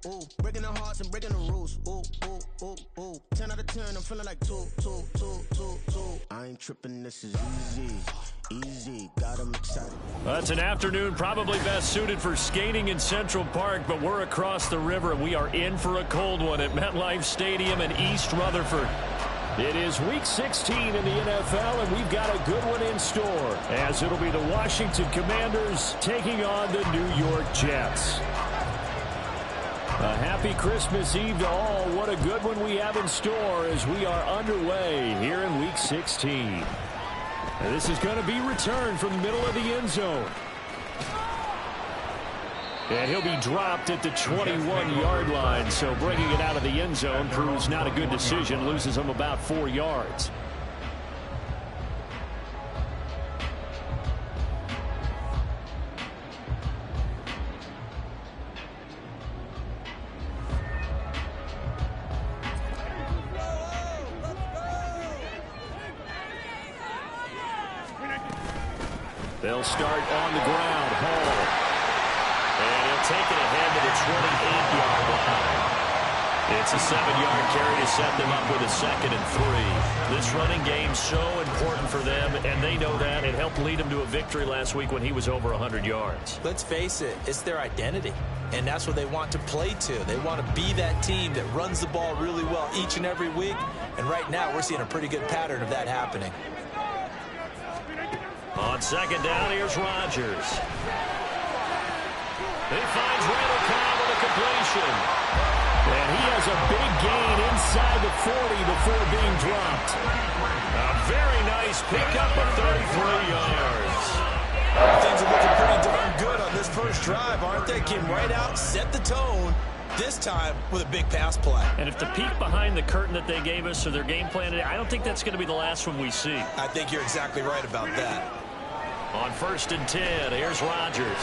ooh. Breaking the hearts and breaking the rules. Ooh, ooh, ooh, ooh. 10 out of 10, I'm feeling like 2. I ain't tripping, this is easy. Easy, got 'em excited. That's an afternoon probably best suited for skating in Central Park, but we're across the river and we are in for a cold one at MetLife Stadium in East Rutherford. It is Week 16 in the NFL, and we've got a good one in store, as it'll be the Washington Commanders taking on the New York Jets. A happy Christmas Eve to all. What a good one we have in store as we are underway here in Week 16. And this is going to be returned from the middle of the end zone. And he'll be dropped at the 21-yard line, so bringing it out of the end zone proves not a good decision, loses him about 4 yards. They'll start on the ground. Hall. And he'll take it ahead to the 28-yard line. It's a 7-yard carry to set them up with a 2nd and 3. This running game's so important for them, and they know that. It helped lead them to a victory last week when he was over 100 yards. Let's face it, it's their identity, and that's what they want to play to. They want to be that team that runs the ball really well each and every week, and right now we're seeing a pretty good pattern of that happening. On 2nd down, here's Rodgers. He finds Randall Cobb with a completion. And he has a big gain inside the 40 before being dropped. A very nice pickup of 33 yards. Things are looking pretty darn good on this first drive, aren't they? Came right out, set the tone, this time with a big pass play. And if the peek behind the curtain that they gave us or their game plan, I don't think that's going to be the last one we see. I think you're exactly right about that. On 1st and 10, here's Rodgers.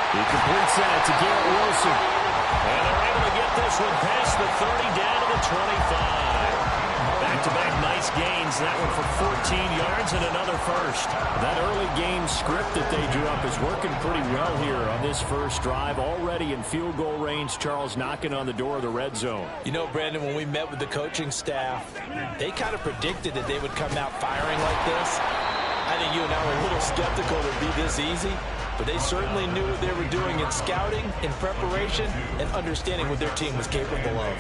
He completes that to Garrett Wilson. And they're able to get this one past the 30 down to the 25. Back-to-back nice gains. That one for 14 yards and another first. That early game script that they drew up is working pretty well here on this first drive. Already in field goal range, Charles knocking on the door of the red zone. You know, Brandon, when we met with the coaching staff, they kind of predicted that they would come out firing like this. I think you and I were a little skeptical that it would be this easy, but they certainly knew what they were doing in scouting, in preparation, and understanding what their team was capable of.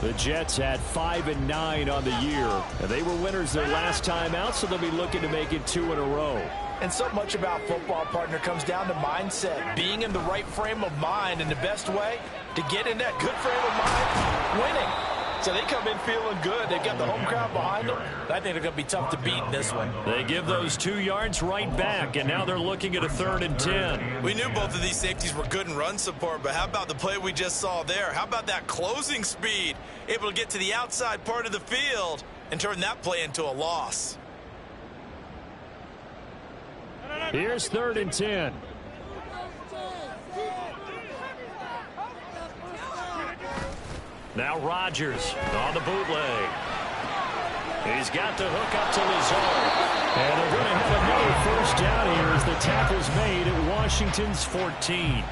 The Jets had 5-9 on the year, and they were winners their last time out, so they'll be looking to make it 2 in a row. And so much about football, partner, comes down to mindset, being in the right frame of mind, and the best way to get in that good frame of mind, winning. So they come in feeling good. They've got the home crowd behind them. I think they're going to be tough to beat in this one. They give those 2 yards right back, and now they're looking at a 3rd and 10. We knew both of these safeties were good in run support, but how about the play we just saw there? How about that closing speed? Able to get to the outside part of the field and turn that play into a loss. Here's 3rd and 10. Now Rodgers on the bootleg. He's got the hook up to Lazard. And they're going to have another first down here as the tackle's made at Washington's 14.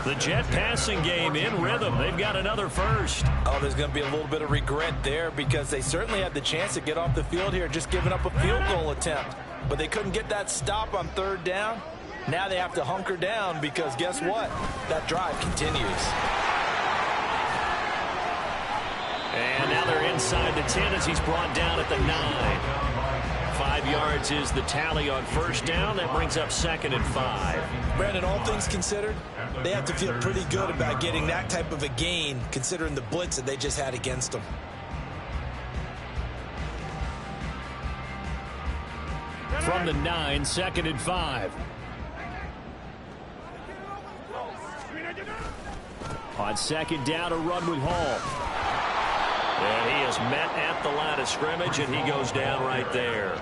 The Jet passing game in rhythm. They've got another first. Oh, there's going to be a little bit of regret there because they certainly had the chance to get off the field here, just giving up a field goal attempt. But they couldn't get that stop on 3rd down. Now they have to hunker down because guess what? That drive continues. And now they're inside the 10 as he's brought down at the 9. 5 yards is the tally on first down. That brings up 2nd and 5. Brandon, all things considered, they have to feel pretty good about getting that type of a gain considering the blitz that they just had against them. From the 9, 2nd and 5. On 2nd down, a run with Hall. And he is met at the line of scrimmage, and he goes down right there.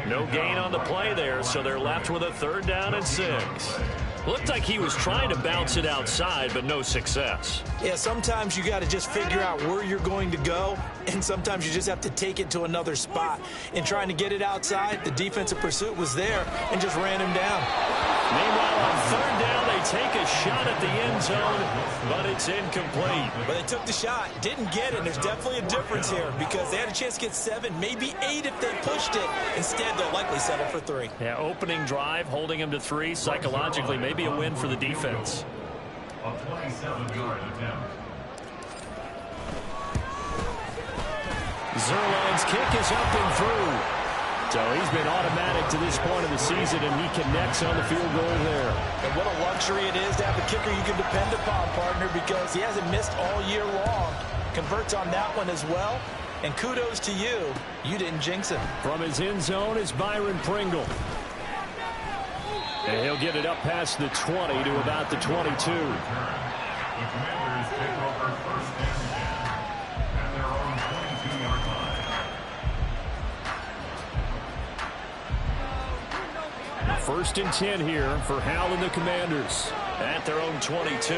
No gain on the play there, so they're left with a 3rd down and 6. Looked like he was trying to bounce it outside, but no success. Yeah, sometimes you got to just figure out where you're going to go, and sometimes you just have to take it to another spot. In trying to get it outside, the defensive pursuit was there and just ran him down. Meanwhile, on 3rd down, they take a shot at the end zone, but it's incomplete. But they took the shot, didn't get it. And there's definitely a difference here because they had a chance to get 7, maybe 8 if they pushed it. Instead, they'll likely settle for 3. Yeah, opening drive, holding them to 3. Psychologically, maybe a win for the defense. A 27-yard attempt. Zerline's kick is up and through. So he's been automatic to this point of the season, and he connects on the field goal there. And what a luxury it is to have a kicker you can depend upon, partner, because he hasn't missed all year long. Converts on that one as well. And kudos to you. You didn't jinx him. From his end zone is Byron Pringle. And he'll get it up past the 20 to about the 22. The Commanders take over first and 10 at their own 22-yard line. First and 10 here for Hal and the Commanders at their own 22.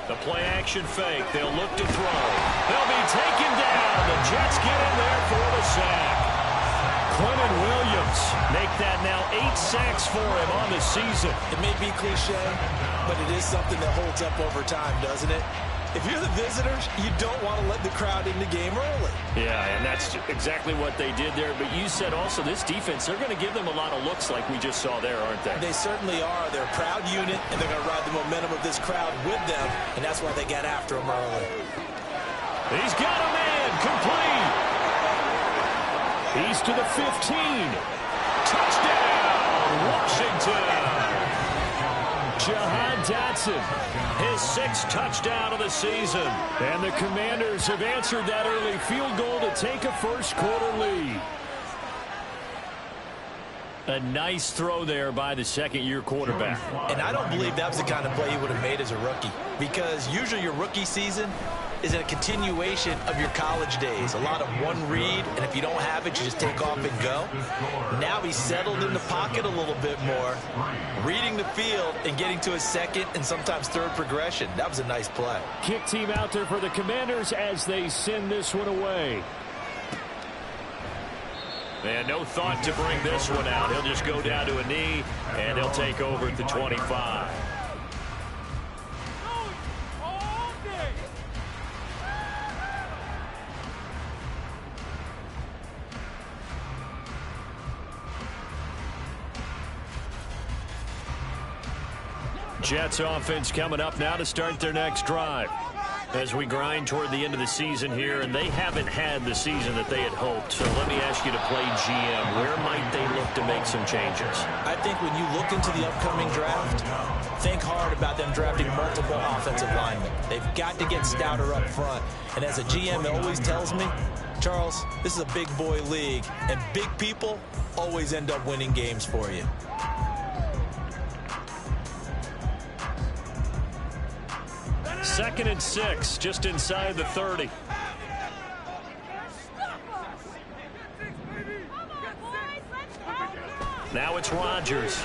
The play action fake. They'll look to throw. They'll be taken down. The Jets get in there for the sack. Quentin Williams make that now 8 sacks for him on the season. It may be cliche, but it is something that holds up over time, doesn't it? If you're the visitors, you don't want to let the crowd in the game early. Yeah, and that's exactly what they did there. But you said also this defense, they're going to give them a lot of looks like we just saw there, aren't they? They certainly are. They're a proud unit, and they're going to ride the momentum of this crowd with them, and that's why they got after him early. He's got a man, complete. He's to the 15. Touchdown, Washington. Jahan Dotson, his 6th touchdown of the season. And the Commanders have answered that early field goal to take a first-quarter lead. A nice throw there by the second-year quarterback. And I don't believe that was the kind of play he would have made as a rookie, because usually your rookie season is a continuation of your college days. A lot of one read, and if you don't have it, you just take off and go. Now he's settled in the pocket a little bit more, reading the field and getting to his second and sometimes third progression. That was a nice play. Kick team out there for the Commanders as they send this one away. And no thought to bring this one out. He'll just go down to a knee, and he'll take over at the 25. Jets offense coming up now to start their next drive. As we grind toward the end of the season here, and they haven't had the season that they had hoped. So let me ask you to play GM. Where might they look to make some changes? I think when you look into the upcoming draft, think hard about them drafting multiple offensive linemen. They've got to get stouter up front. And as a GM, it always tells me, Charles, this is a big boy league, and big people always end up winning games for you. Second and 6, just inside the 30. Now it's Rodgers.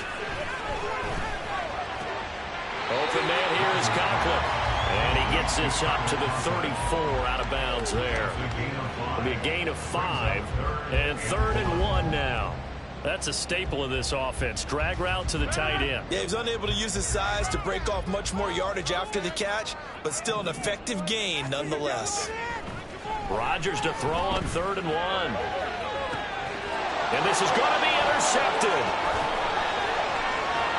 Open man here is Conklin. And he gets this up to the 34 out of bounds there. It'll be a gain of 5. And 3rd and 1 now. That's a staple of this offense. Drag route to the tight end. Yeah, he was unable to use his size to break off much more yardage after the catch, but still an effective gain nonetheless. Rodgers to throw on 3rd and 1. And this is going to be intercepted.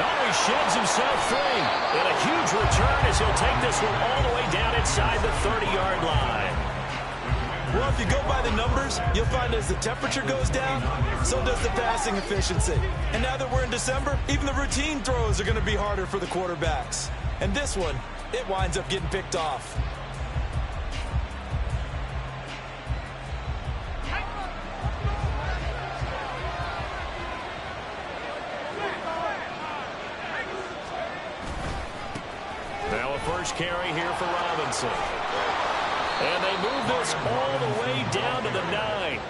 Oh, he sheds himself free. And a huge return as he'll take this one all the way down inside the 30-yard line. Well, if you go by the numbers, you'll find as the temperature goes down, so does the passing efficiency. And now that we're in December, even the routine throws are going to be harder for the quarterbacks. And this one, it winds up getting picked off. Now a first carry here for Robinson. And they move this all the way down to the 9.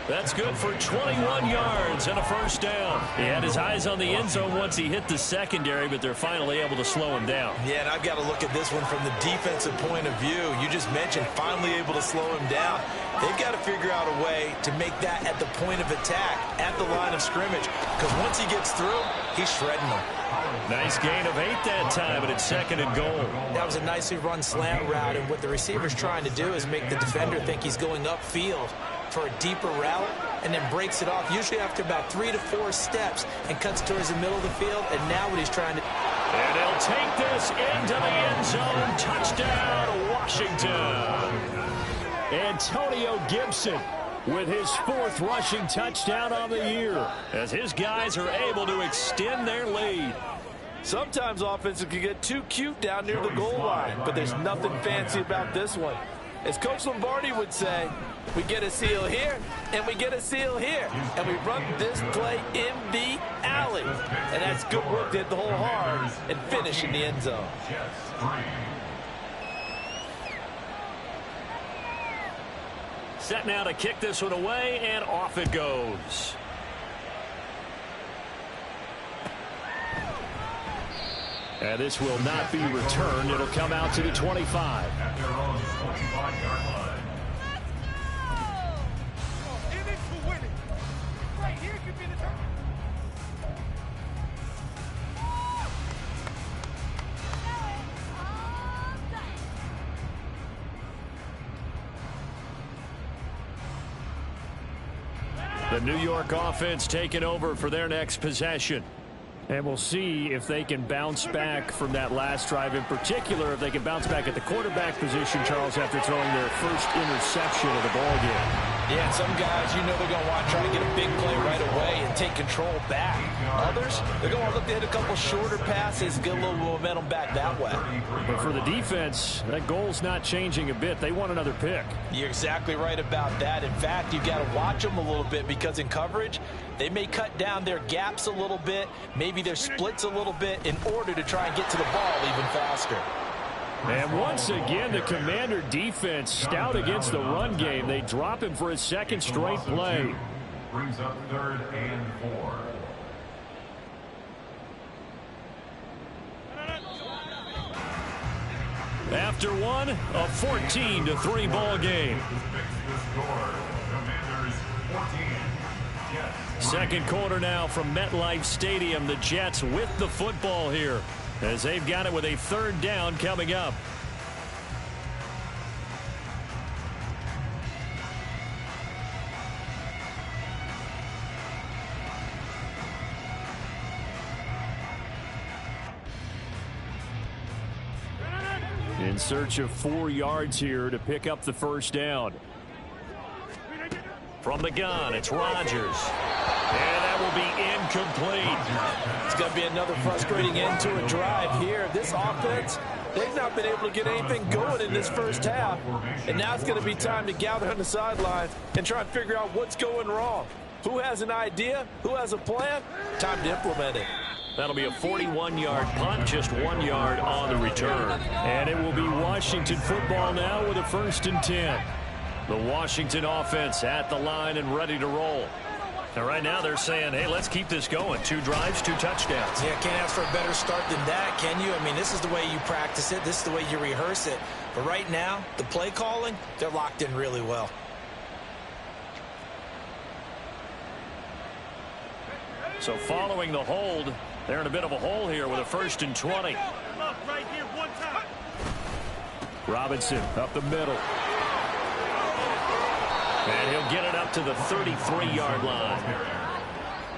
That's good for 21 yards and a first down. He had his eyes on the end zone once he hit the secondary, but they're finally able to slow him down. Yeah, and I've got to look at this one from the defensive point of view. You just mentioned finally able to slow him down. They've got to figure out a way to make that at the point of attack, at the line of scrimmage, because once he gets through, he's shredding them. Nice gain of 8 that time, but it's second and goal. That was a nicely run slant route, and what the receiver's trying to do is make the defender think he's going upfield for a deeper route, and then breaks it off, usually after about 3 to 4 steps, and cuts towards the middle of the field, and now what he's trying to... And he'll take this into the end zone. Touchdown, Washington. Antonio Gibson with his 4th rushing touchdown on the year, as his guys are able to extend their lead. Sometimes offenses can get too cute down near the goal line, but there's nothing fancy about this one. As Coach Lombardi would say, we get a seal here, and we get a seal here, and we run this play in the alley. And that's good work to hit the hole hard and finish in the end zone. Set now to kick this one away, and off it goes. And this will not be returned. It'll come out to the 25. At their own 25-yard line. The New York offense taking over for their next possession. And we'll see if they can bounce back from that last drive. In particular, if they can bounce back at the quarterback position, Charles, after throwing their first interception of the ball game. Yeah, and some guys, you know they're going to want to try to get a big play right away and take control back. Others, they're going to look to hit a couple shorter passes, get a little momentum back that way. But for the defense, that goal's not changing a bit. They want another pick. You're exactly right about that. In fact, you've got to watch them a little bit, because in coverage, they may cut down their gaps a little bit, maybe their splits a little bit, in order to try and get to the ball even faster. And once again, the Commander defense stout against the run game. They drop him for his second straight play. Brings up 3rd and 4. After one, a 14-3 ball game. Second quarter now from MetLife Stadium. The Jets with the football here, as they've got it with a 3rd down coming up. In search of 4 yards here to pick up the first down. From the gun, it's Rodgers. And that will be incomplete. It's going to be another frustrating end to a drive here. This offense, they've not been able to get anything going in this first half. And now it's going to be time to gather on the sidelines and try and figure out what's going wrong. Who has an idea? Who has a plan? Time to implement it. That'll be a 41-yard punt, just 1 yard on the return. And it will be Washington football now with a 1st and 10. The Washington offense at the line and ready to roll. And right now they're saying, hey, let's keep this going. 2 drives, 2 touchdowns. Yeah, can't ask for a better start than that, can you? I mean, this is the way you practice it. This is the way you rehearse it. But right now, the play calling, they're locked in really well. So following the hold, they're in a bit of a hole here with a 1st and 20. Robinson up the middle. And he'll get it up to the 33-yard line.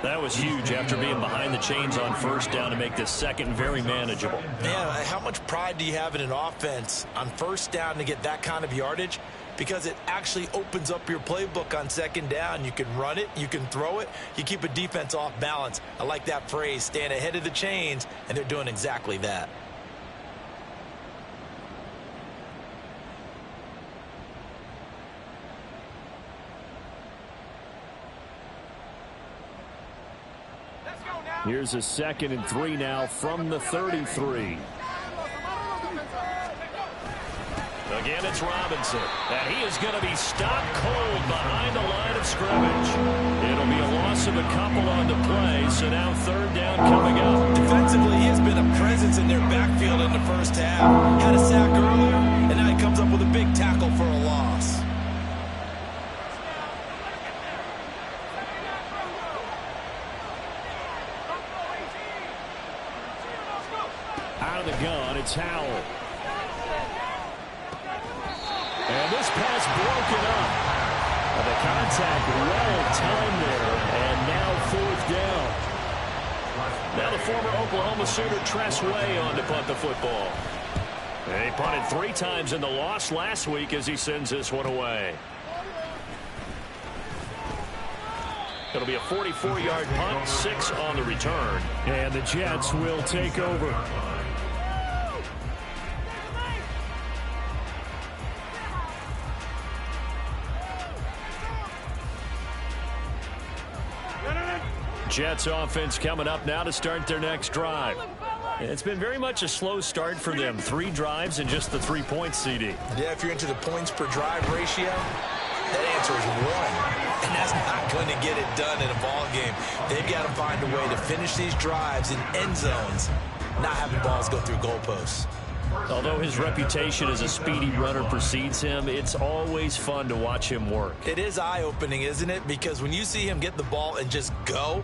That was huge after being behind the chains on 1st down to make this second very manageable. Yeah, how much pride do you have in an offense on 1st down to get that kind of yardage? Because it actually opens up your playbook on 2nd down. You can run it, you can throw it, you keep a defense off balance. I like that phrase, stand ahead of the chains, and they're doing exactly that. Here's a 2nd and 3 now from the 33. Again, it's Robinson. And he is going to be stopped cold behind the line of scrimmage. It'll be a loss of a couple on the play, so now third down coming up. Defensively, he has been a presence in their backfield in the first half. Had a sack earlier, and now he comes up with a big tackle for a loss. Out of the gun, it's Howell. And this pass broken up. The contact well timed there, and now fourth down. Now the former Oklahoma Sooner Tress Way on to punt the football. And he punted 3 times in the loss last week as he sends this one away. It'll be a 44-yard punt, 6 on the return. And the Jets will take over. Jets offense coming up now to start their next drive. It's been very much a slow start for them. 3 drives and just the 3 points, CD. Yeah, if you're into the points per drive ratio, that answer is 1. And that's not going to get it done in a ball game. They've got to find a way to finish these drives in end zones, not having balls go through goalposts. Although his reputation as a speedy runner precedes him, it's always fun to watch him work. It is eye-opening, isn't it? Because when you see him get the ball and just go,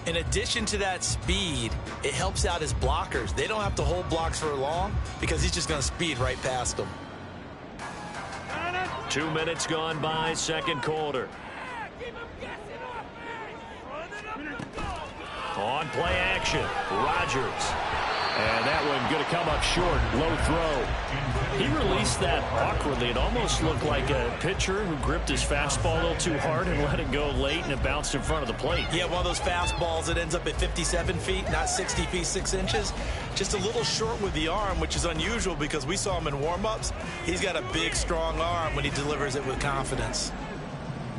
in addition to that speed, it helps out his blockers. They don't have to hold blocks for long because he's just going to speed right past them. 2 minutes gone by, second quarter. On play action, Rodgers. And that one going to come up short, low throw. He released that awkwardly. It almost looked like a pitcher who gripped his fastball a little too hard and let it go late, and it bounced in front of the plate. Yeah, one of those fastballs that ends up at 57 feet, not 60 feet, 6 inches. Just a little short with the arm, which is unusual because we saw him in warm-ups. He's got a big, strong arm when he delivers it with confidence.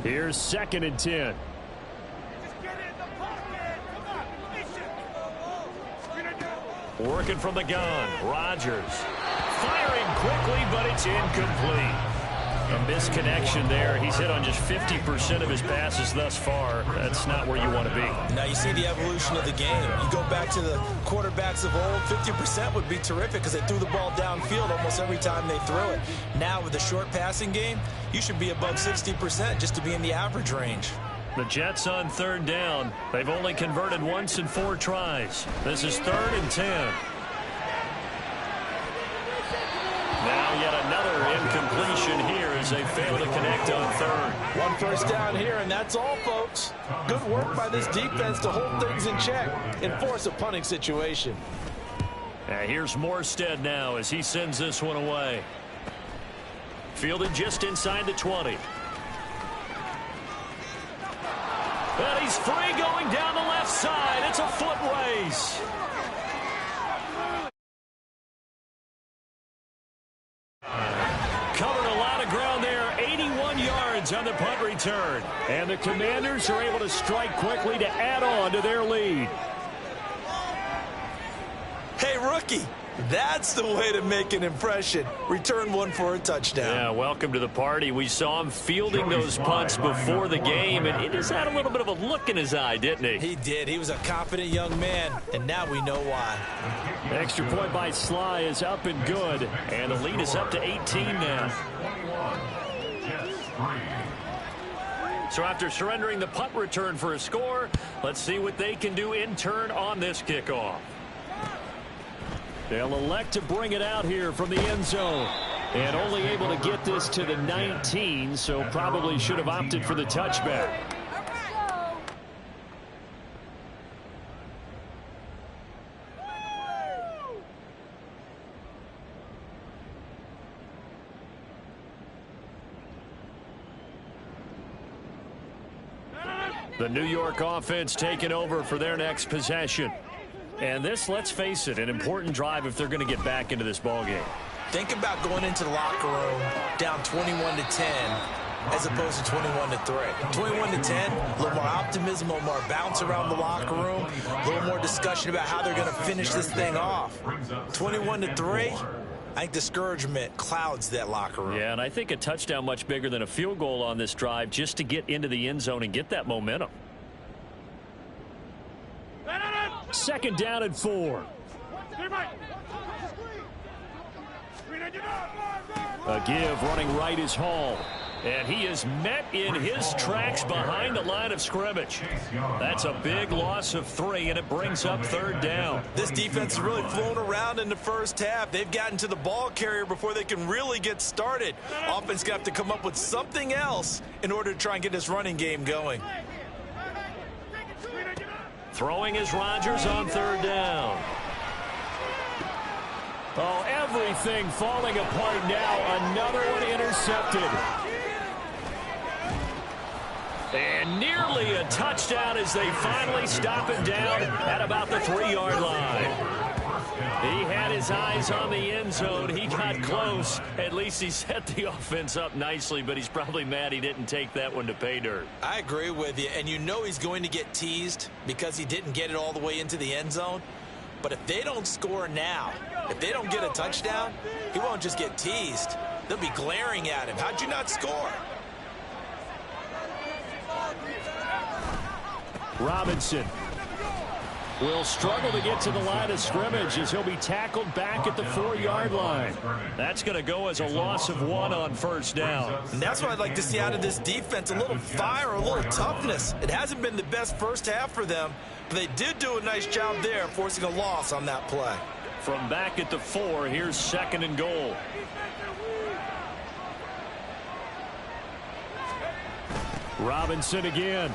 Here's 2nd and 10. Working from the gun, Rodgers. Firing quickly, but it's incomplete. A misconnection there. He's hit on just 50% of his passes thus far. That's not where you want to be. Now you see the evolution of the game. You go back to the quarterbacks of old, 50% would be terrific because they threw the ball downfield almost every time they threw it. Now with the short passing game, you should be above 60% just to be in the average range. The Jets on third down. They've only converted once in 4 tries. This is 3rd and 10. Now yet another incompletion here as they fail to connect on 3rd. 1 first down here, and that's all, folks. Good work by this defense to hold things in check and force a punting situation. Here's Morstead now as he sends this one away. Fielded just inside the 20. And he's free going down the left side. It's a foot race. Covered a lot of ground there. 81 yards on the punt return. And the Commanders are able to strike quickly to add on to their lead. Hey, rookie. That's the way to make an impression. Return one for a touchdown. Yeah, welcome to the party. We saw him fielding those punts before the game, and it just had a little bit of a look in his eye, didn't he? He did. He was a confident young man, and now we know why. The extra point by Sly is up and good, and the lead is up to 18 now. So after surrendering the punt return for a score, let's see what they can do in turn on this kickoff. They'll elect to bring it out here from the end zone. And only able to get this to the 19, so probably should have opted for the touchback. The New York offense taking over for their next possession. And this, let's face it, an important drive if they're going to get back into this ballgame. Think about going into the locker room down 21-10 as opposed to 21-3. 21-10, a little more optimism, a little more bounce around the locker room, a little more discussion about how they're going to finish this thing off. 21-3, I think discouragement clouds that locker room. Yeah, and I think a touchdown much bigger than a field goal on this drive just to get into the end zone and get that momentum. 2nd down and 4. A give running right is Hall. And he is met in his tracks behind the line of scrimmage. That's a big loss of 3, and it brings up 3rd down. This defense has really flown around in the first half. They've gotten to the ball carrier before they can really get started. Offense going to have to come up with something else in order to try and get this running game going. Throwing is Rodgers on 3rd down. Oh, everything falling apart now. Another one intercepted. And nearly a touchdown as they finally stop him down at about the 3-yard line. He had his eyes on the end zone. He got close. At least he set the offense up nicely, but he's probably mad he didn't take that one to pay dirt. I agree with you, and you know he's going to get teased because he didn't get it all the way into the end zone. But if they don't score now, if they don't get a touchdown, he won't just get teased. They'll be glaring at him. How'd you not score? Robinson will struggle to get to the line of scrimmage as he'll be tackled back at the 4-yard line. That's going to go as a loss of 1 on 1st down. And that's what I'd like to see out of this defense, a little fire, a little toughness. It hasn't been the best first half for them, but they did do a nice job there, forcing a loss on that play. From back at the 4, here's 2nd and goal. Robinson again.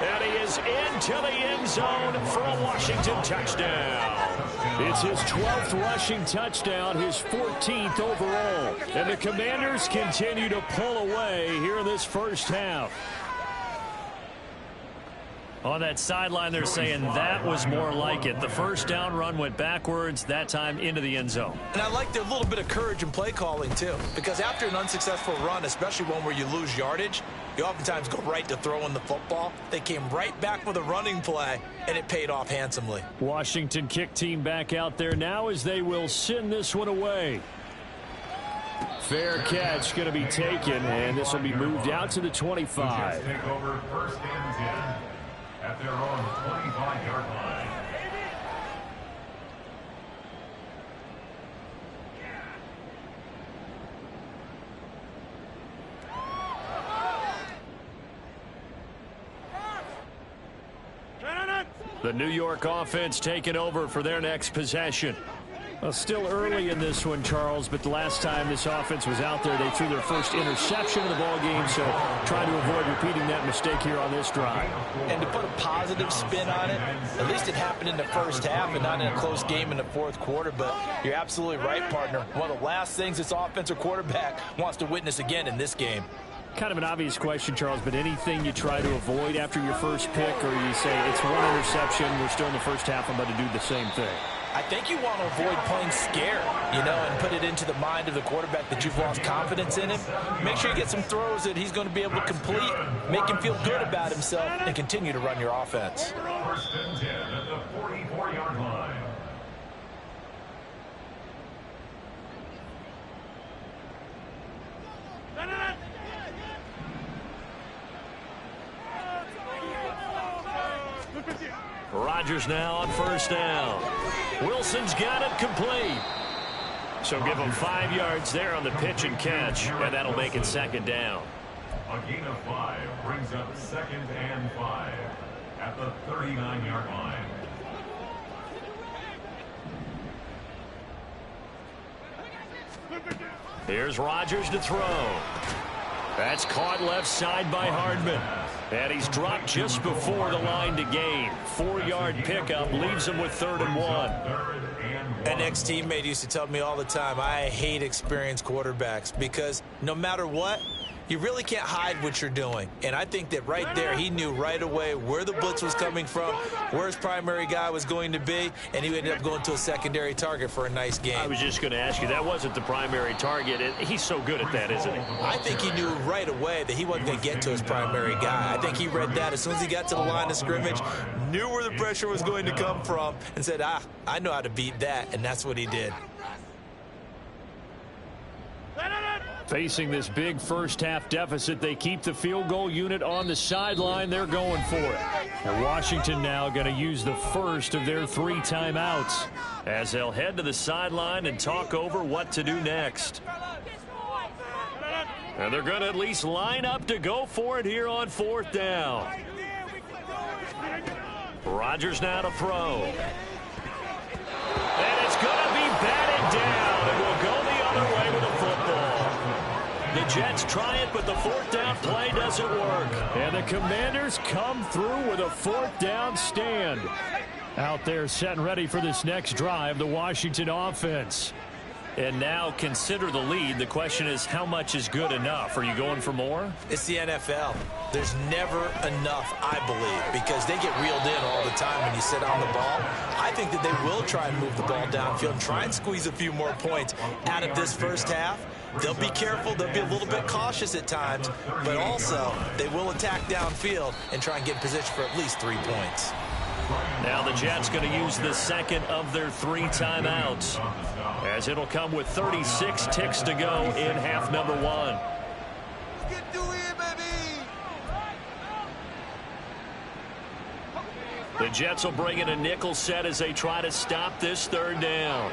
And he is into the end zone for a Washington touchdown. It's his 12th rushing touchdown, his 14th overall. And the Commanders continue to pull away here in this first half. On that sideline, they're saying that was more like it. The first down run went backwards, that time into the end zone. And I like their little bit of courage in play calling, too. Because after an unsuccessful run, especially one where you lose yardage, you oftentimes go right to throwing the football. They came right back with a running play, and it paid off handsomely. Washington kick team back out there now as they will send this one away. Fair catch going to be taken, and this will be moved out to the 25. Take over 1st and 10 at their own 25-yard line. The New York offense taking over for their next possession. Well, still early in this one, Charles, but the last time this offense was out there, they threw their first interception of the ball game, so trying to avoid repeating that mistake here on this drive. And to put a positive spin on it, at least it happened in the first half and not in a close game in the 4th quarter, but you're absolutely right, partner. One of the last things this offensive quarterback wants to witness again in this game. Kind of an obvious question, Charles, but anything you try to avoid after your first pick, or you say it's one interception, we're still in the first half, I'm about to do the same thing? I think you want to avoid playing scared, and put it into the mind of the quarterback that you've lost confidence in him. Make sure you get some throws that he's going to be able to complete, make him feel good about himself, and continue to run your offense. 1st and 10 at the 44-yard line. Rodgers now on 1st down. Wilson's got it complete. So give him 5 yards there on the pitch and catch, and that'll make it 2nd down. A gain of 5 brings up 2nd and 5 at the 39-yard line. Here's Rodgers to throw. That's caught left side by Hardman. And he's dropped just before the line to gain. 4-yard pickup leaves him with 3rd and 1. An ex-teammate used to tell me all the time, I hate experienced quarterbacks because no matter what, You really can't hide what you're doing. And I think that right there, he knew right away where the blitz was coming from, where his primary guy was going to be, and he ended up going to a secondary target for a nice game. I was just going to ask you, that wasn't the primary target. He's so good at that, isn't he? I think he knew right away that he wasn't going to get to his primary guy. I think he read that as soon as he got to the line of scrimmage, knew where the pressure was going to come from, and said, I know how to beat that, and that's what he did. Facing this big first-half deficit, they keep the field goal unit on the sideline. They're going for it. And Washington now going to use the first of their 3 timeouts as they'll head to the sideline and talk over what to do next. And they're going to at least line up to go for it here on 4th down. Rodgers now to throw. And it's going to be batted down. And we'll go the other way with a football. The Jets try it, but the 4th down play doesn't work. And the Commanders come through with a 4th down stand. Out there set and ready for this next drive, the Washington offense. And now consider the lead. The question is, how much is good enough? Are you going for more? It's the NFL. There's never enough, I believe, because they get reeled in all the time when you sit on the ball. I think that they will try and move the ball downfield and try and squeeze a few more points out of this first half. They'll be careful. They'll be a little bit cautious at times, but also they will attack downfield and try and get in position for at least 3 points. Now the Jets going to use the second of their 3 timeouts, as it'll come with 36 ticks to go in half number 1. The Jets will bring in a nickel set as they try to stop this 3rd down.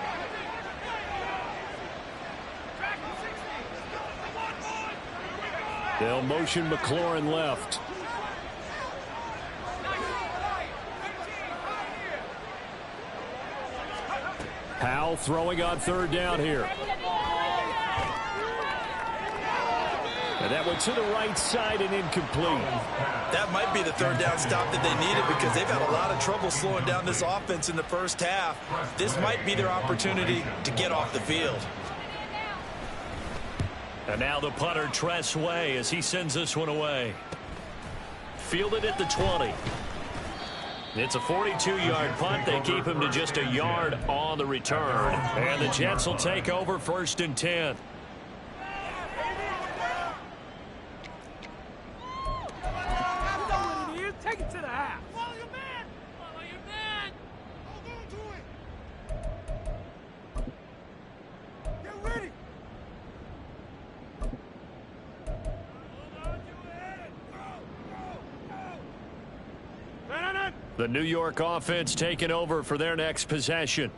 They'll motion McLaurin left. Powell throwing on 3rd down here. And that went to the right side and incomplete. That might be the 3rd down stop that they needed because they've had a lot of trouble slowing down this offense in the first half. This might be their opportunity to get off the field. And now the punter, Tress Way, as he sends this one away. Fielded at the 20. It's a 42-yard punt. They keep him to just a yard on the return. And the Jets will take over 1st and 10. Take it to the half. Follow your man. Follow your man. Hold on to it. Get ready. The New York offense taking over for their next possession.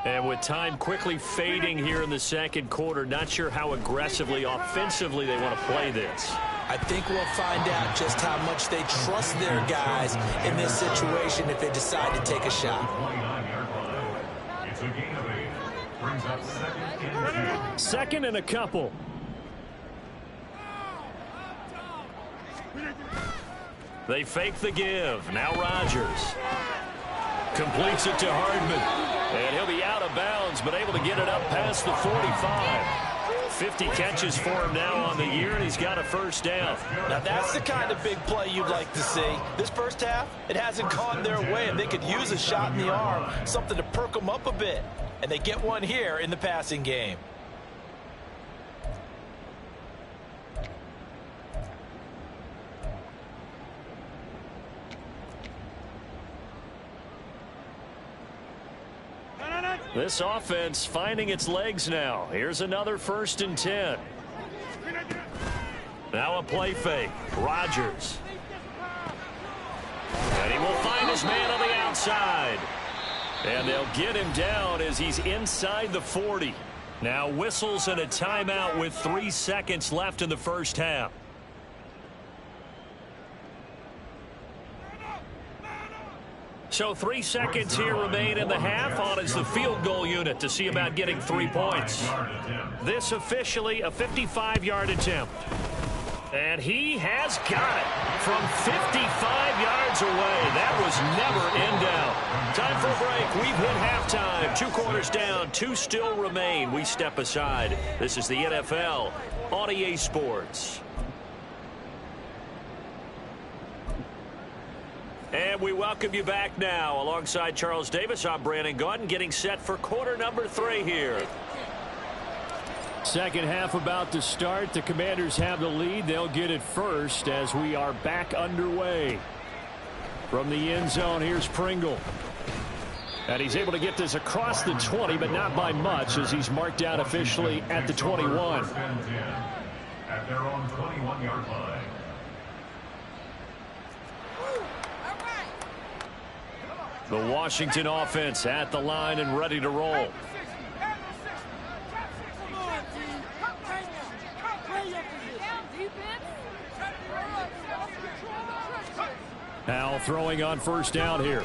And with time quickly fading here in the 2nd quarter, not sure how aggressively, offensively they want to play this. I think we'll find out just how much they trust their guys in this situation if they decide to take a shot. It's a gain of 8. Brings up 2nd and 2. 2nd and a couple. They fake the give. Now Rodgers completes it to Hardman. And he'll be out of bounds, but able to get it up past the 45. 50 catches for him now on the year, and he's got a 1st down. Now that's the kind of big play you'd like to see. This first half, it hasn't gone their way, and they could use a shot in the arm, something to perk them up a bit. And they get one here in the passing game. This offense finding its legs now. Here's another 1st and 10. Now a play fake. Rodgers. And he will find his man on the outside. And they'll get him down as he's inside the 40. Now whistles and a timeout with 3 seconds left in the first half. So 3 seconds here remain in the half. On is the field goal unit to see about getting 3 points. This officially a 55-yard attempt. And he has got it from 55 yards away. That was never in doubt. Time for a break. We've hit halftime. 2 quarters down, 2 still remain. We step aside. This is the NFL on EA Sports. And we welcome you back now. Alongside Charles Davis, I'm Brandon Gaudin, getting set for quarter number 3 here. Second half about to start. The Commanders have the lead. They'll get it first as we are back underway. From the end zone, here's Pringle. And he's able to get this across the 20, but not by much, as he's marked out officially at the 21. At their own 21-yard line. The Washington offense at the line and ready to roll. Now throwing on first down here.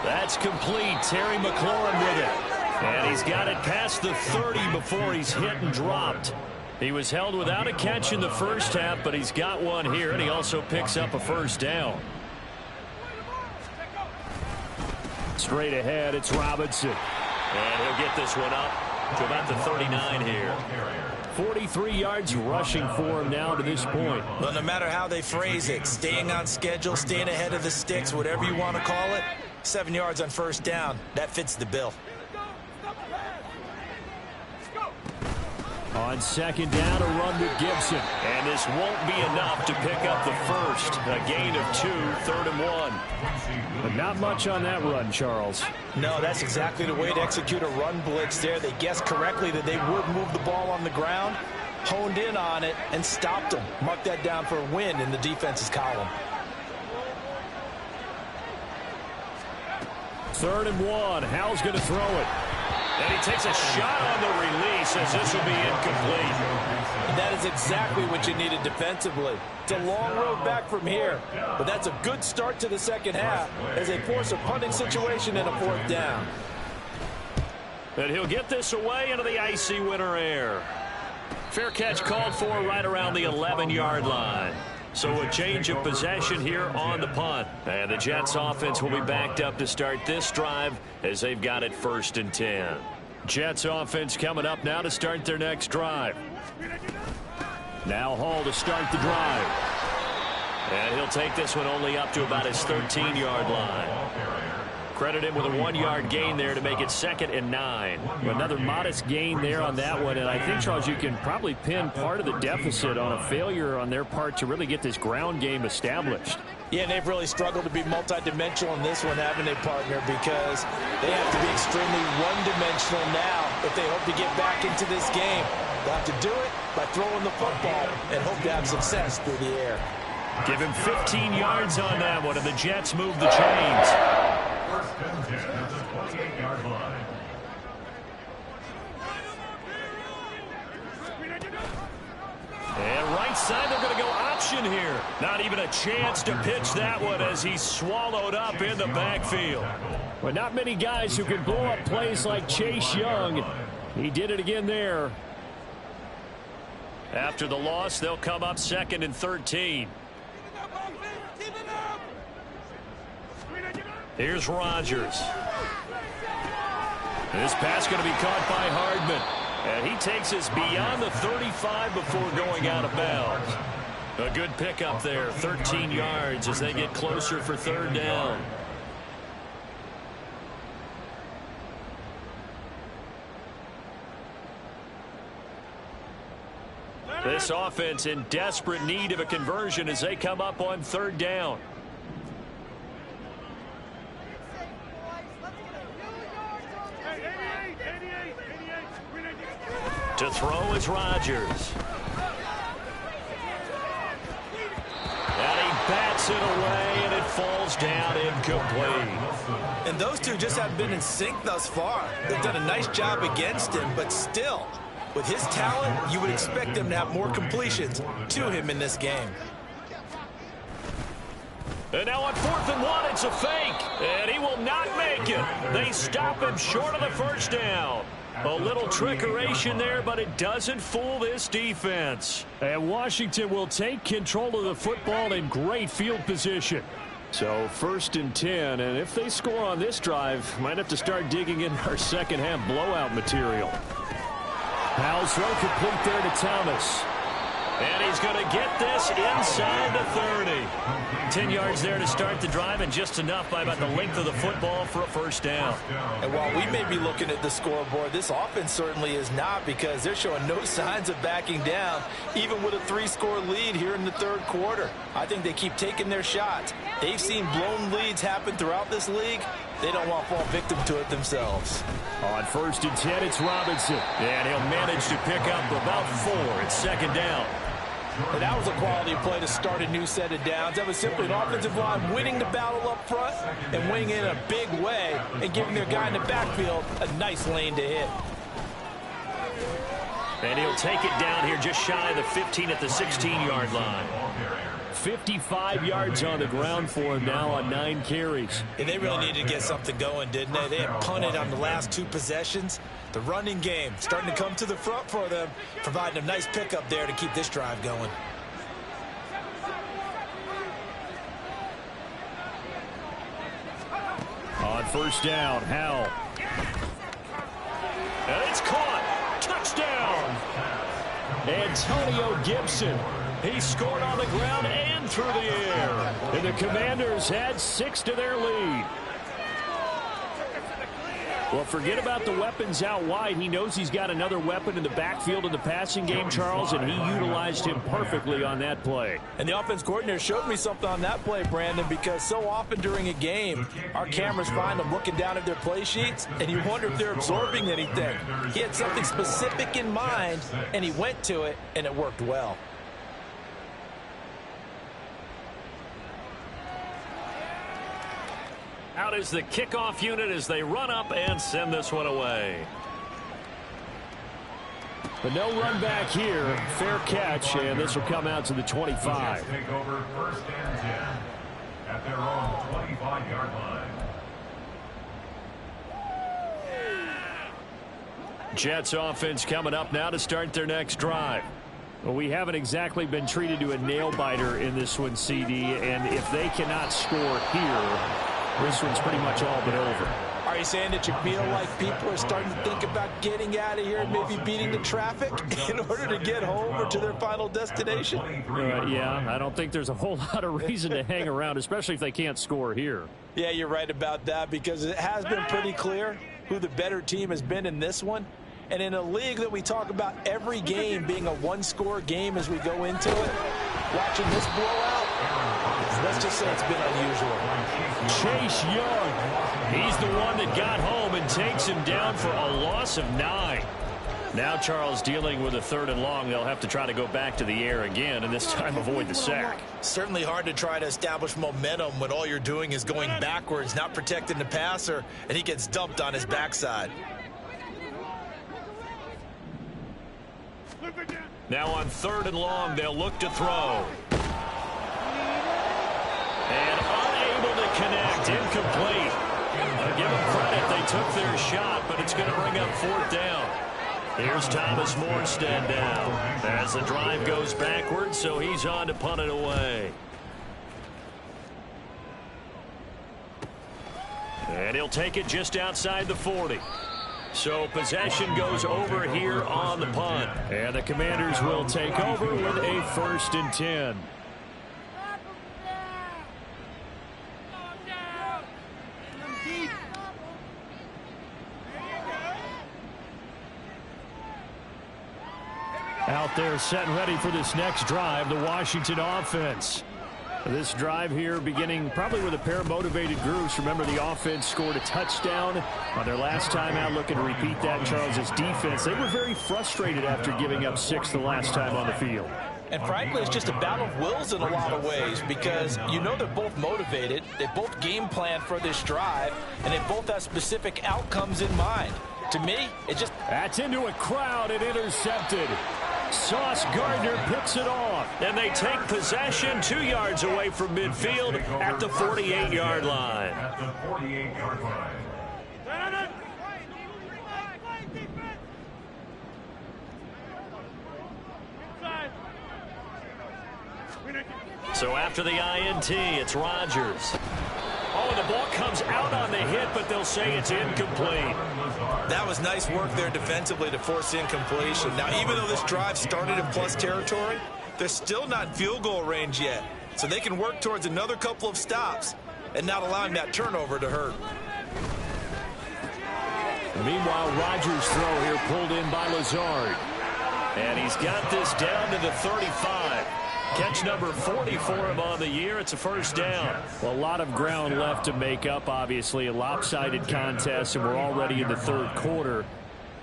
That's complete. Terry McLaurin with it. And he's got it past the 30 before he's hit and dropped. He was held without a catch in the first half, but he's got one here, and he also picks up a first down. Straight ahead, it's Robinson. And he'll get this one up to about the 39 here. 43 yards rushing for him now to this point. Well, no matter how they phrase it, staying on schedule, staying ahead of the sticks, whatever you want to call it, 7 yards on first down, that fits the bill. On second down, a run with Gibson. And this won't be enough to pick up the first. A gain of 2, 3rd and 1. But not much on that run, Charles. No, that's exactly the way to execute a run blitz there. They guessed correctly that they would move the ball on the ground, honed in on it, and stopped them. Mark that down for a win in the defense's column. 3rd and 1. Hal's going to throw it. And he takes a shot on the release as this will be incomplete. And that is exactly what you needed defensively. It's a long road back from here, but that's a good start to the second half as they force a punting situation and a 4th down. And he'll get this away into the icy winter air. Fair catch called for right around the 11-yard line. So a change of possession here on the punt. And the Jets offense will be backed up to start this drive as they've got it 1st and 10. Jets offense coming up now to start their next drive. Now Hall to start the drive. And he'll take this one only up to about his 13-yard line. Credit him with a 1-yard gain there to make it 2nd and 9. Another modest gain there on that one, and I think, Charles, you can probably pin part of the deficit on a failure on their part to really get this ground game established. Yeah, and they've really struggled to be multidimensional in this one, haven't they, partner? Because they have to be extremely one-dimensional now if they hope to get back into this game. They'll have to do it by throwing the football and hope to have success through the air. Give him 15 yards on that one, and the Jets move the chains. 1st and 10 at the 28-yard line. And right side, they're going to go option here. Not even a chance to pitch that one as he's swallowed up in the backfield. But not many guys who can blow up plays like Chase Young. He did it again there. After the loss, they'll come up 2nd and 13. Here's Rodgers. This pass going to be caught by Hardman. And he takes us beyond the 35 before going out of bounds. A good pickup there, 13 yards as they get closer for 3rd down. This offense in desperate need of a conversion as they come up on 3rd down. To throw is Rodgers. And he bats it away, and it falls down incomplete. And those two just haven't been in sync thus far. They've done a nice job against him, but still, with his talent, you would expect them to have more completions to him in this game. And now on 4th and 1, it's a fake. And he will not make it. They stop him short of the first down. A little trickeration there, but it doesn't fool this defense. And Washington will take control of the football in great field position. So 1st and 10, and if they score on this drive, might have to start digging in our second half blowout material. Howell's throw complete there to Thomas. And he's going to get this inside the 30. 10 yards there to start the drive, and just enough by about the length of the football for a first down. And while we may be looking at the scoreboard, this offense certainly is not, because they're showing no signs of backing down, even with a 3-score lead here in the third quarter. I think they keep taking their shots. They've seen blown leads happen throughout this league. They don't want to fall victim to it themselves. On 1st and 10, it's Robinson. And he'll manage to pick up about 4. It's second down. And that was a quality play to start a new set of downs. That was simply an offensive line winning the battle up front and winning in a big way and giving their guy in the backfield a nice lane to hit. And he'll take it down here just shy of the 15 at the 16-yard line. 55 yards on the ground for him now on 9 carries. And they really needed to get something going, didn't they? They had punted on the last 2 possessions. The running game starting to come to the front for them, providing a nice pickup there to keep this drive going. On 1st down, Howell. And it's caught. Touchdown. Antonio Gibson. He scored on the ground and through the air. And the Commanders had 6 to their lead. Well, forget about the weapons out wide. He knows he's got another weapon in the backfield in the passing game, Charles, and he utilized him perfectly on that play. And the offense coordinator showed me something on that play, Brandon, because so often during a game, our cameras find them looking down at their play sheets, and you wonder if they're absorbing anything. He had something specific in mind, and he went to it, and it worked well. Out is the kickoff unit as they run up and send this one away. But no run back here. Fair catch, and this will come out to the 25. Take over 1st and 10 at their own 25-yard line. Jets offense coming up now to start their next drive. Well, we haven't exactly been treated to a nail-biter in this one, CD, and if they cannot score here, this one's pretty much all but over. Are you saying that you feel like people are starting to think about getting out of here and maybe beating the traffic in order to get home or to their final destination? Yeah, I don't think there's a whole lot of reason to hang around, especially if they can't score here. Yeah, you're right about that, because it has been pretty clear who the better team has been in this one. And in a league that we talk about every game being a 1-score game as we go into it, watching this blowout, let's just say it's been unusual. Chase Young, he's the one that got home and takes him down for a loss of 9. Now Charles dealing with a 3rd and long. They'll have to try to go back to the air again, and this time avoid the sack. Certainly hard to try to establish momentum when all you're doing is going backwards, not protecting the passer, and he gets dumped on his backside. Now on 3rd and long, they'll look to throw. And unable to connect, incomplete. I'll give them credit, they took their shot, but it's going to bring up 4th down. Here's Thomas Morstead down as the drive goes backwards, so he's on to punt it away. And he'll take it just outside the 40. So possession goes over here on the punt. And the Commanders will take over with a 1st and 10. Out there set and ready for this next drive, the Washington offense. This drive here beginning probably with a pair of motivated groups. Remember, the offense scored a touchdown on their last time out. Looking to repeat that. Charles's defense, they were very frustrated after giving up 6 the last time on the field. And frankly, it's just a battle of wills in a lot of ways, because you know they're both motivated. They both game plan for this drive, and they both have specific outcomes in mind. To me, it just... That's into a crowd and intercepted. Sauce Gardner picks it off, and they take possession 2 yards away from midfield at the 48-yard line. At the 48-yard line. So after the INT, it's Rodgers. Oh, and the ball comes out on the hit, but they'll say it's incomplete. That was nice work there defensively to force incompletion. Now, even though this drive started in plus territory, They're still not in field goal range yet, so they can work towards another couple of stops and not allowing that turnover to hurt. Meanwhile, Rodgers' throw here pulled in by Lazard. And he's got this down to the 35. Catch number 40 for him on the year. It's a first down. Well, a lot of ground left to make up, obviously. A lopsided contest, and we're already in the third quarter.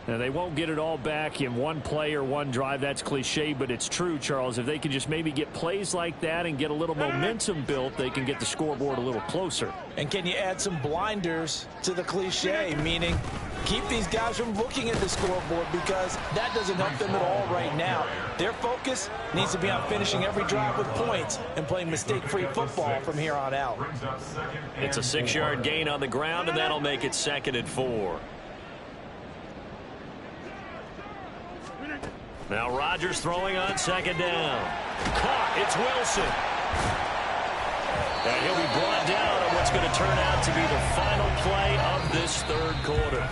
Now, they won't get it all back in one play or one drive. That's cliche, but it's true, Charles. If they can just maybe get plays like that and get a little momentum built, they can get the scoreboard a little closer. And can you add some blinders to the cliche, meaning keep these guys from looking at the scoreboard, because that doesn't help them at all right now. Their focus needs to be on finishing every drive with points and playing mistake-free football from here on out. It's a 6-yard gain on the ground, and that'll make it 2nd and 4. Now Rodgers throwing on 2nd down. Caught. It's Wilson. And he'll be brought down on what's going to turn out to be the final play of this third quarter.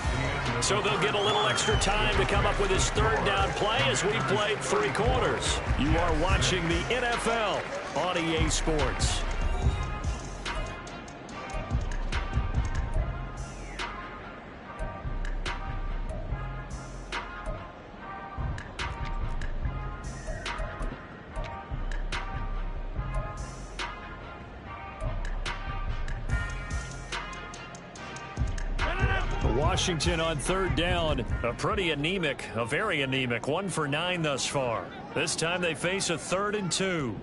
So they'll get a little extra time to come up with this 3rd down play as we played 3 quarters. You are watching the NFL on EA Sports. Washington on 3rd down, a very anemic 1 for 9 thus far. This time they face a 3rd and 2.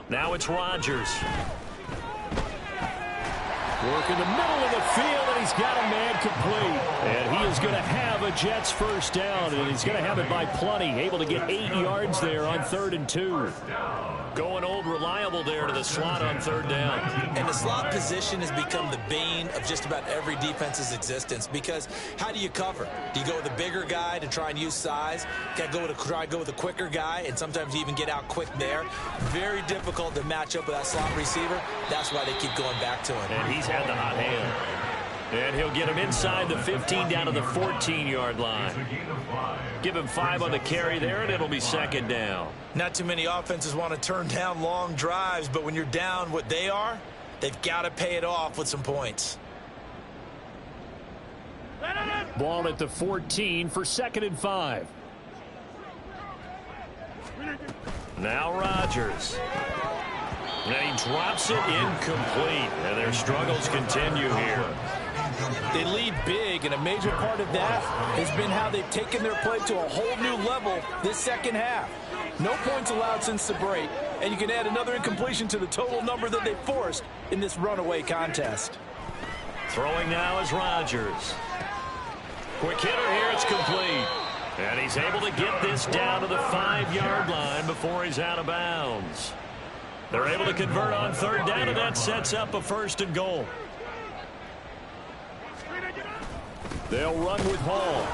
Now it's Rodgers. Work in the middle of the field, and he's got a man complete. And he is going to have a Jets first down, and he's going to have it by plenty. Able to get 8 yards there on 3rd and 2. Going old reliable there to the slot on 3rd down. And the slot position has become the bane of just about every defense's existence, because how do you cover? Do you go with a bigger guy to try and use size? Can I try to go with a quicker guy, and sometimes you even get out quick there? Very difficult to match up with that slot receiver. That's why they keep going back to him. And he's had the hot hand. And he'll get him inside the 15 down to the 14-yard line. Give him 5 on the carry there, and it'll be 2nd down. Not too many offenses want to turn down long drives, but when you're down what they are, they've got to pay it off with some points. Ball at the 14 for 2nd and 5. Now Rodgers. And he drops it incomplete. And their struggles continue here. They lead big, and a major part of that has been how they've taken their play to a whole new level this second half. No points allowed since the break, and you can add another incompletion to the total number that they forced in this runaway contest. Throwing now is Rodgers. Quick hitter here, it's complete. And he's able to get this down to the 5-yard line before he's out of bounds. They're able to convert on 3rd down, and that sets up a 1st and goal. They'll run with Hall.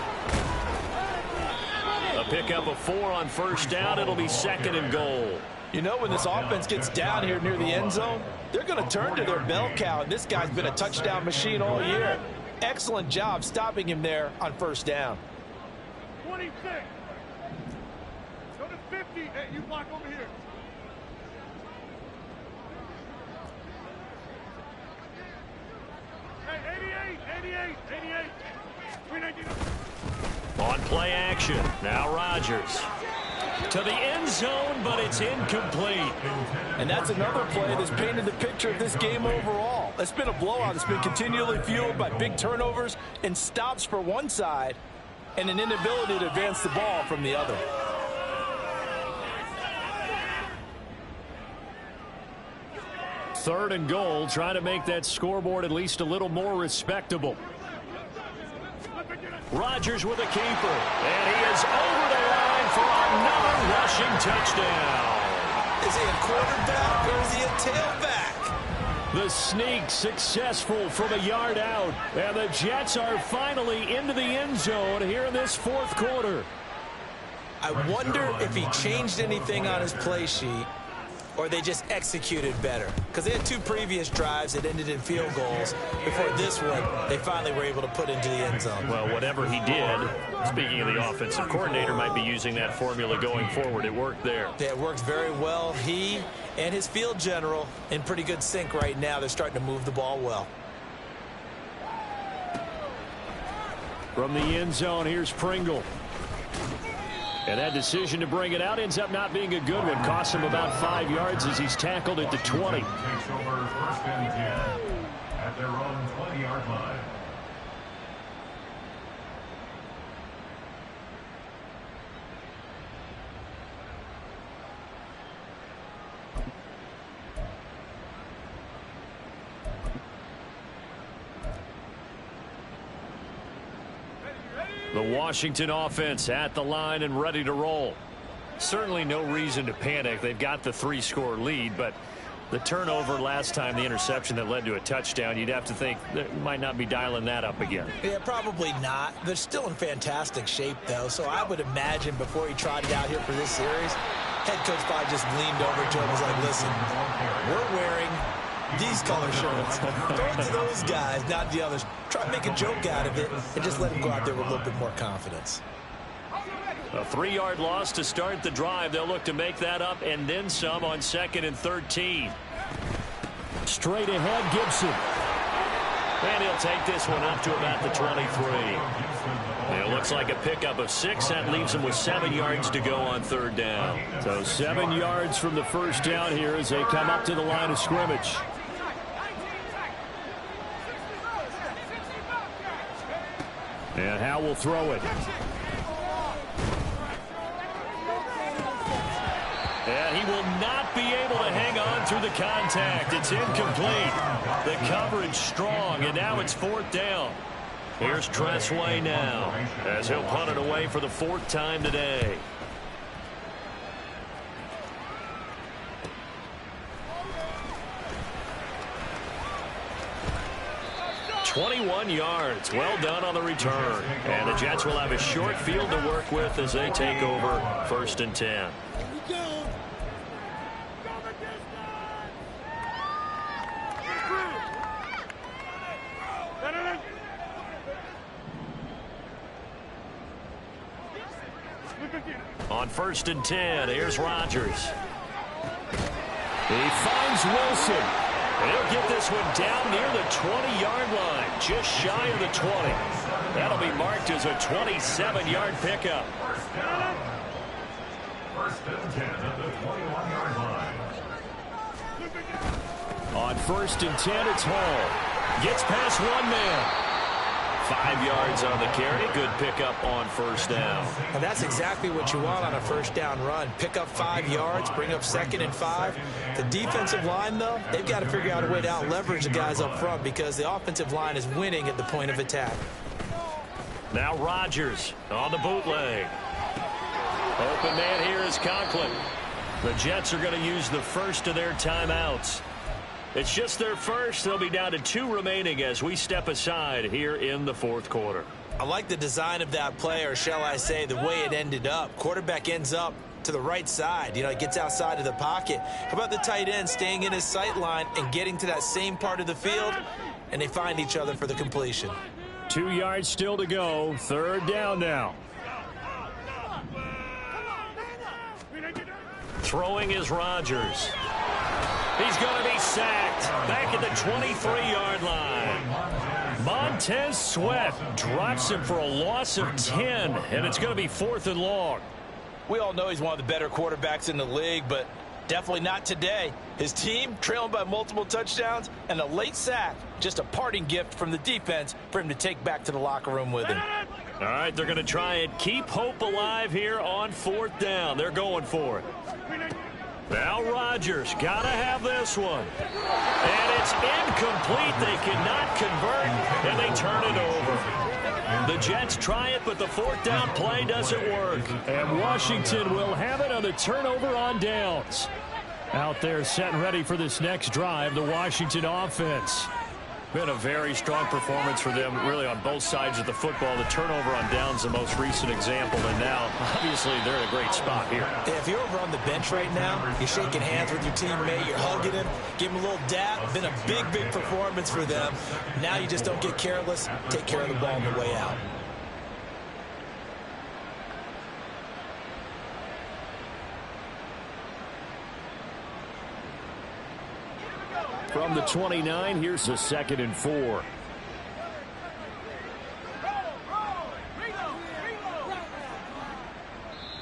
A pickup of 4 on 1st down. It'll be 2nd and goal. You know, when this offense gets down here near the end zone, they're going to turn to their bell cow, and this guy's been a touchdown machine all year. Excellent job stopping him there on 1st down. 26. Go to 50. Hey, you block over here. Hey, 88. On play action. Now Rodgers. To the end zone, but it's incomplete. And that's another play that's painted the picture of this game overall. It's been a blowout. It's been continually fueled by big turnovers and stops for one side and an inability to advance the ball from the other. Third and goal, trying to make that scoreboard at least a little more respectable. Rodgers with a keeper, and he is over the line for another rushing touchdown. Is he a quarterback or is he a tailback? The sneak successful from a yard out, and the Jets are finally into the end zone here in this 4th quarter. I wonder if he changed anything on his play sheet or they just executed better? Because they had 2 previous drives that ended in field goals. Before this one, they finally were able to put into the end zone. Well, whatever he did, speaking of the offensive coordinator, might be using that formula going forward. It worked there. Yeah, it works very well. He and his field general in pretty good sync right now. They're starting to move the ball well. From the end zone, here's Pringle. And that decision to bring it out ends up not being a good one. Costs him about 5 yards as he's tackled at the 20. Takes over first and 10 at their own 20-yard line. The Washington offense at the line and ready to roll. Certainly no reason to panic. They've got the 3-score lead, but the turnover last time, the interception that led to a touchdown, you'd have to think they might not be dialing that up again. Yeah, probably not. They're still in fantastic shape, though, so I would imagine before he tried it out here for this series, head coach probably just leaned over to him and was like, listen, we're wearing these color shirts. Throw it to those guys, not the others. Try to make a joke out of it and just let them go out there with a little bit more confidence. A 3-yard loss to start the drive. They'll look to make that up and then some on 2nd and 13. Straight ahead, Gibson. And he'll take this one up to about the 23. It looks like a pickup of 6. That leaves him with 7 yards to go on 3rd down. So 7 yards from the first down here as they come up to the line of scrimmage. And Howe will throw it. And he will not be able to hang on through the contact. It's incomplete. The coverage strong, and now it's 4th down. Here's Tressway now as he'll punt it away for the 4th time today. "21 yards. Well done on the return. And the Jets will have a short field to work with as they take over 1st and 10. On 1st and 10, here's Rodgers. He finds Wilson. He'll get this one down near the 20-yard line, just shy of the 20. That'll be marked as a 27-yard pickup. First and 10 at the 21-yard line. On 1st and 10, it's Hall. Gets past one man. 5 yards on the carry. Good pickup on 1st down. And that's exactly what you want on a 1st down run. Pick up 5 yards, bring up 2nd and 5. The defensive line, though, they've got to figure out a way to out-leverage the guys up front because the offensive line is winning at the point of attack. Now Rodgers on the bootleg. Open man here is Conklin. The Jets are going to use the first of their timeouts. It's just their first. They'll be down to 2 remaining as we step aside here in the 4th quarter. I like the design of that play, or shall I say the way it ended up. Quarterback ends up to the right side. You know, he gets outside of the pocket. How about the tight end staying in his sight line and getting to that same part of the field, and they find each other for the completion. 2 yards still to go. 3rd down now. Throwing is Rodgers. He's going to be sacked back at the 23-yard line. Montez Sweat drops him for a loss of 10, and it's going to be 4th and long. We all know he's one of the better quarterbacks in the league, but definitely not today. His team trailing by multiple touchdowns, and a late sack, just a parting gift from the defense for him to take back to the locker room with him. All right, they're going to try and keep hope alive here on 4th down. They're going for it. Now Rodgers got to have this one. And it's incomplete. They cannot convert, and they turn it over. The Jets try it, but the 4th down play doesn't work. And Washington will have it on the turnover on downs. Out there set and ready for this next drive, the Washington offense. Been a very strong performance for them, really, on both sides of the football. The turnover on downs, the most recent example, and now, obviously, they're in a great spot here. Yeah, if you're over on the bench right now, you're shaking hands with your teammate, you're hugging him, give him a little dap. Been a big, big performance for them. Now you just don't get careless. Take care of the ball on the way out. From the 29, here's a 2nd and 4.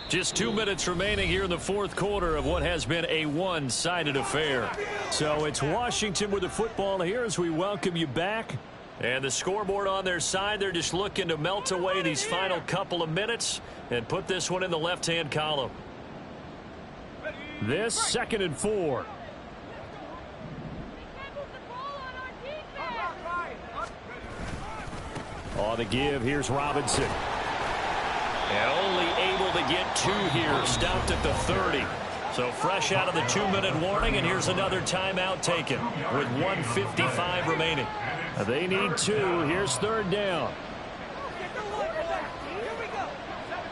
Just 2 minutes remaining here in the fourth quarter of what has been a one-sided affair. So it's Washington with the football here as we welcome you back. And the scoreboard on their side, they're just looking to melt away these final couple of minutes and put this one in the left-hand column. This 2nd and 4. On the give, here's Robinson. And only able to get 2 here. Stopped at the 30. So fresh out of the 2-minute warning, and here's another timeout taken with 1:55 remaining. They need 2. Here's 3rd down.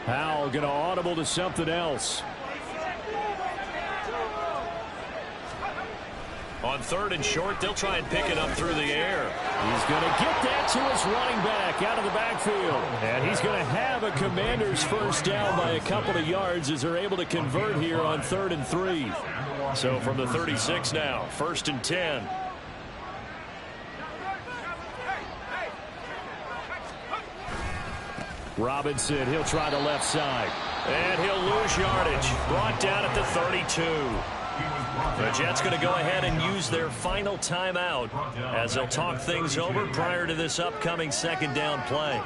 Howell going to audible to something else. On 3rd and short, they'll try and pick it up through the air. He's going to get that to his running back out of the backfield. And he's going to have a Commanders first down by a couple of yards as they're able to convert here on 3rd and 3. So from the 36 now, 1st and 10. Robinson, he'll try the left side. And he'll lose yardage. Brought down at the 32. The Jets going to go ahead and use their final timeout as they'll talk things over prior to this upcoming 2nd down play.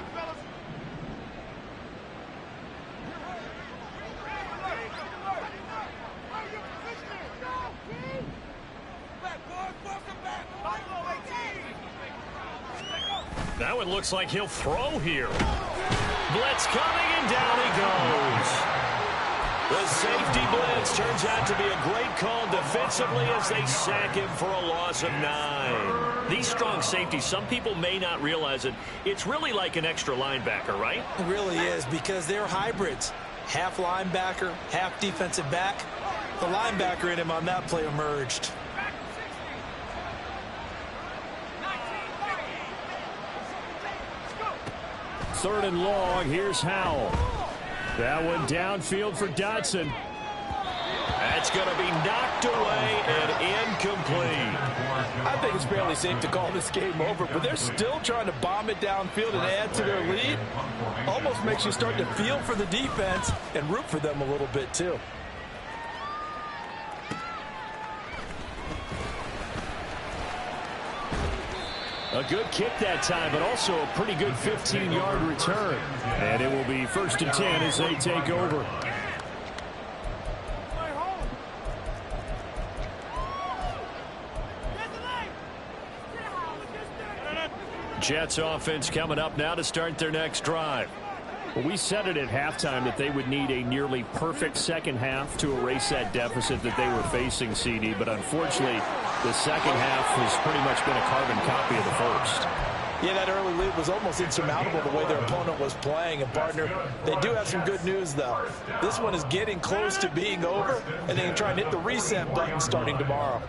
Now it looks like he'll throw here. Blitz coming, and down he goes. The safety blitz turns out to be a great call defensively as they sack him for a loss of 9. These strong safeties, some people may not realize it. It's really like an extra linebacker, right? It really is, because they're hybrids. Half linebacker, half defensive back. The linebacker in him on that play emerged. Third and long, here's Howell. That one downfield for Dotson. That's going to be knocked away and incomplete. I think it's fairly safe to call this game over, but they're still trying to bomb it downfield and add to their lead. Almost makes you start to feel for the defense and root for them a little bit too. A good kick that time, but also a pretty good 15-yard return. And it will be 1st and 10 as they take over. Jets offense coming up now to start their next drive. Well, we said it at halftime that they would need a nearly perfect second half to erase that deficit that they were facing, CD. But unfortunately, the second half has pretty much been a carbon copy of the first. Yeah, that early lead was almost insurmountable the way their opponent was playing. And, partner, they do have some good news, though. This one is getting close to being over, and they can try and hit the reset button starting tomorrow.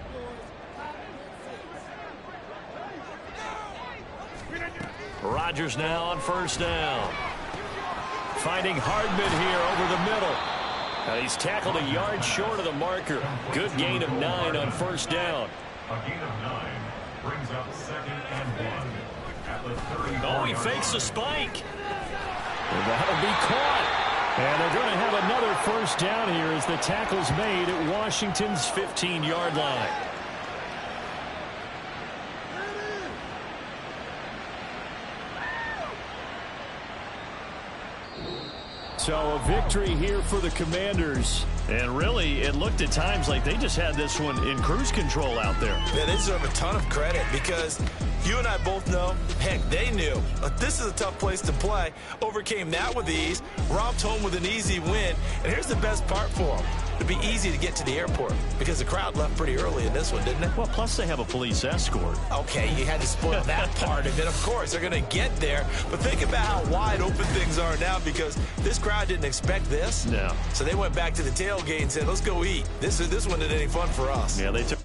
Rodgers now on 1st down. Finding Hardman here over the middle. And he's tackled a yard short of the marker. Good gain of 9 on 1st down. A gain of 9 brings up 2nd and 1 at the 30. Oh, he fakes a spike. And that'll be caught. And they're going to have another 1st down here as the tackle's made at Washington's 15-yard line. So a victory here for the Commanders. And really, it looked at times like they just had this one in cruise control out there. Yeah, they deserve a ton of credit because you and I both know, heck, they knew. This is a tough place to play. Overcame that with ease, romped home with an easy win. And here's the best part for them. It'd be easy to get to the airport because the crowd left pretty early in this one, didn't it? Well, plus they have a police escort. Okay, you had to spoil that part of it. Of course, they're going to get there. But think about how wide open things are now because this crowd didn't expect this. No. So they went back to the tailgate and said, let's go eat. This one isn't any fun for us. Yeah, they took